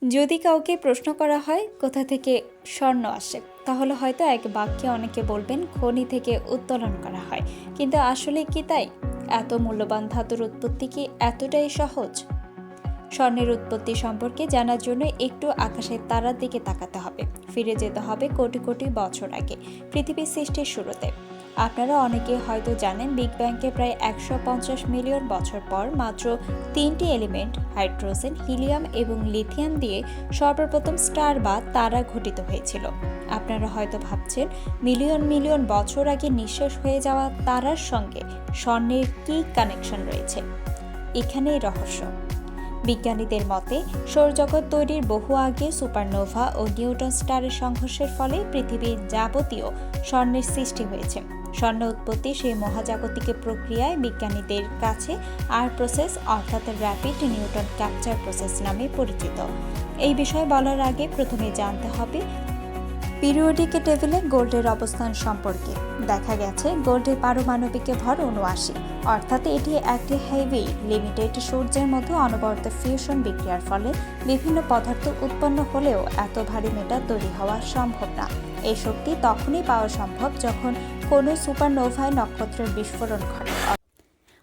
যদি কাউকে প্রশ্ন করা হয় কোথা থেকে স্বর্ণ আসে, তাহলে হয়তো এক বাক্যে অনেকে বলবেন খনি থেকে উত্তোলন করা হয়। কিন্তু আসলে কি তাই? এত মূল্যবান ধাতুর উৎপত্তি কি এতটাই সহজ? স্বর্ণের উৎপত্তি সম্পর্কে জানার জন্য একটু আকাশের তারার দিকে তাকাতে হবে। ফিরে যেতে হবে কোটি কোটি বছর আগে, পৃথিবীর সৃষ্টির শুরুতে। আপনারা অনেকে হয়তো জানেন, বিগ ব্যাংকে প্রায় 150 মিলিয়ন বছর পর মাত্র 3টি এলিমেন্ট হাইড্রোজেন, হিলিয়াম এবং লিথিয়াম দিয়ে সর্বপ্রথম স্টার বা তারা ঘটিত হয়েছিল। আপনারা হয়তো ভাবছেন, মিলিয়ন মিলিয়ন বছর আগে নিঃশেষ হয়ে যাওয়া তারার সঙ্গে স্বর্ণের কী কানেকশন রয়েছে? এখানেই রহস্য। বিজ্ঞানীদের মতে, সৌরজগৎ তৈরির বহু আগে সুপারনোভা ও নিউট্রন স্টারের সংঘর্ষের ফলে পৃথিবীর যাবতীয় স্বর্ণের সৃষ্টি হয়েছে। স্বর্ণ উৎপত্তি সেই মহাজাগতিক প্রক্রিয়ায় বিজ্ঞানীদের কাছে আর প্রসেস, অর্থাৎ র্যাপিড নিউট্রন ক্যাপচার প্রসেস নামে পরিচিত। এই বিষয়ে বলার আগে প্রথমে জানতে হবে পিরিয়ডিক টেবিলে গোল্ডের অবস্থান সম্পর্কে। দেখা গেছে গোল্ডের পারমাণবিক ভর ৭৯, অর্থাৎ এটি একটি হেভি লিমিটেড সূর্যের মধ্যে অনবরত ফিউশন বিক্রিয়ার ফলে বিভিন্ন পদার্থ উৎপন্ন হলেও এত ভারী মেটাল তৈরি হওয়া সম্ভব না। এই শক্তি তখনই পাওয়া সম্ভব যখন কোনো সুপারনোভায় নক্ষত্রের বিস্ফোরণ ঘটে,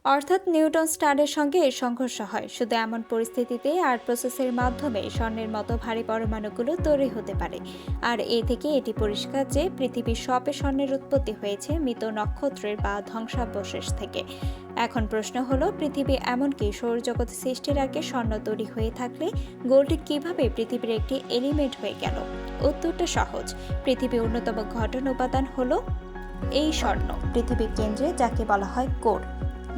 অর্থাৎ নিউট্রন স্টারের সঙ্গে এর সংঘর্ষ হয়। শুধু এমন পরিস্থিতিতে আর প্রসেসের মাধ্যমে স্বর্ণের মতো ভারী পরমাণুগুলো তৈরি হতে পারে। আর এ থেকে এটি পরিষ্কার যে পৃথিবীর সবে স্বর্ণের উৎপত্তি হয়েছে মৃত নক্ষত্রের বা ধ্বংসাবশেষ থেকে। এখন প্রশ্ন হলো, পৃথিবী এমনকি সৌরজগৎ সৃষ্টির আগে স্বর্ণ তৈরি হয়ে থাকলে গোল্ড কিভাবে পৃথিবীর একটি এলিমেন্ট হয়ে গেল? উত্তরটা সহজ। পৃথিবীর অন্যতম ঘটন উপাদান হলো এই স্বর্ণ। পৃথিবীর কেন্দ্রে যাকে বলা হয় কোর,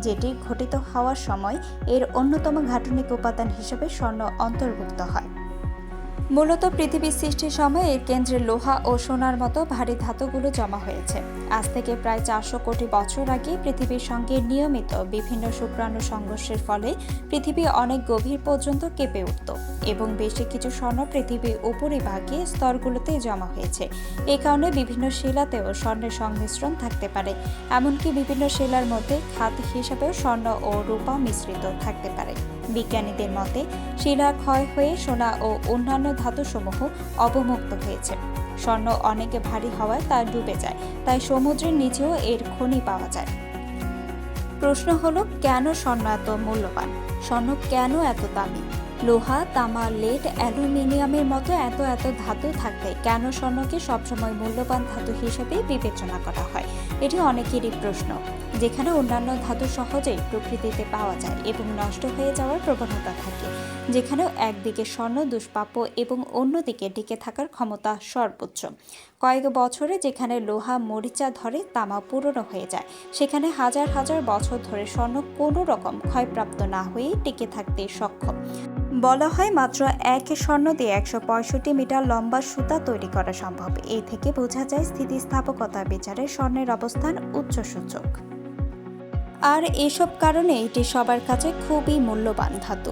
যেটি ঘটিত হওয়ার সময় এর অন্যতম গাঠনিক উপাদান হিসেবে স্বর্ণ অন্তর্ভুক্ত হয়। মূলত পৃথিবীর সৃষ্টির সময় এর কেন্দ্রে লোহা ও সোনার মতো ভারী ধাতুগুলো জমা হয়েছে। আজ থেকে প্রায় 400 কোটি বছর আগে পৃথিবীর সঙ্গে নিয়মিত বিভিন্ন শুক্রাণু সংঘর্ষের ফলে পৃথিবী অনেক গভীর পর্যন্ত কেঁপে উঠত এবং বেশি কিছু স্বর্ণ পৃথিবীর উপরিভাগে স্তরগুলোতে জমা হয়েছে। এ কারণে বিভিন্ন শিলাতেও স্বর্ণের সংমিশ্রণ থাকতে পারে। এমনকি বিভিন্ন শিলার মধ্যে খাত হিসাবেও স্বর্ণ ও রূপা মিশ্রিত থাকতে পারে। বিজ্ঞানীদের মতে, শিলা ক্ষয় হয়ে সোনা ও অন্যান্য ধাতুসমূহ অবমুক্ত হয়েছে। স্বর্ণ অনেক ভারী হওয়ায় তা ডুবে যায়, তাই সমুদ্রের নিচেও এর খনি পাওয়া যায়। প্রশ্ন হলো, কেন স্বর্ণ এত মূল্যবান? স্বর্ণ কেন এত দামি? লোহা, তামা, লেড, অ্যালুমিনিয়ামের মতো এত এত ধাতু থাকতে কেন স্বর্ণকে সবসময় মূল্যবান ধাতু হিসেবে বিবেচনা করা হয়? এটি অনেকেরই প্রশ্ন। যেখানে অন্যান্য ধাতু সহজেই প্রকৃতিতে পাওয়া যায় এবং নষ্ট হয়ে যাওয়ার প্রবণতা থাকে, যেখানেও একদিকে স্বর্ণ দুষ্প্রাপ্য এবং অন্যদিকে টিকে থাকার ক্ষমতা সর্বোচ্চ। কয়েক বছরে যেখানে লোহা মরিচা ধরে, তামা পুরনো হয়ে যায়, সেখানে হাজার হাজার বছর ধরে স্বর্ণ কোনো রকম ক্ষয়প্রাপ্ত না হয়ে টিকে থাকতে সক্ষম। বলা হয়, মাত্র এক স্বর্ণ দিয়ে 165 মিটার লম্বা সুতা তৈরি করা সম্ভব। এই থেকে বোঝা যায় স্থিতিস্থাপকতার বিচারে স্বর্ণের অবস্থান উচ্চসূচক। আর এসব কারণে এটি সবার কাছে খুবই মূল্যবান ধাতু।